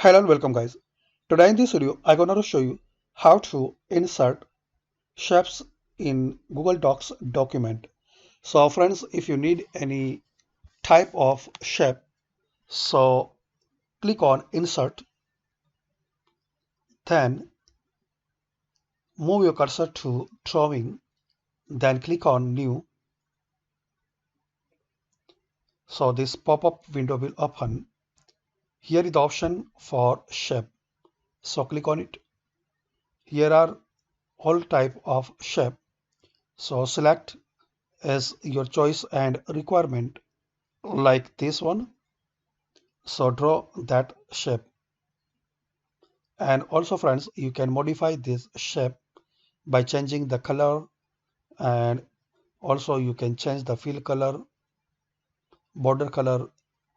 Hello and welcome guys. Today in this video I'm gonna show you how to insert shapes in Google Docs document. So friends, if you need any type of shape, so click on insert, then move your cursor to drawing, then click on new. So this pop-up window will open. Here is the option for shape. So click on it. Here are all type of shape. So select as your choice and requirement, like this one. So draw that shape. And also friends, you can modify this shape by changing the color, and also you can change the fill color,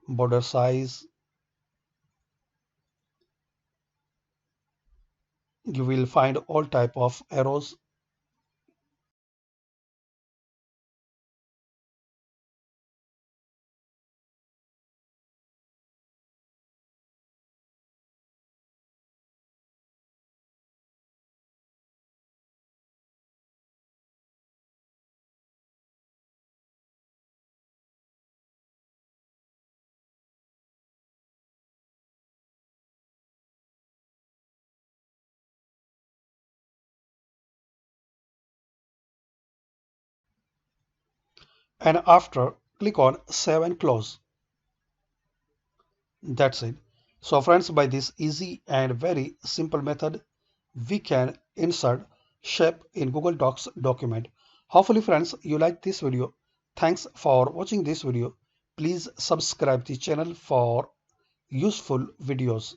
border size. You will find all type of arrows. And after, click on save and close. That's it. So friends, by this easy and very simple method, we can insert shape in Google Docs document. Hopefully friends, you like this video. Thanks for watching this video. Please subscribe the channel for useful videos.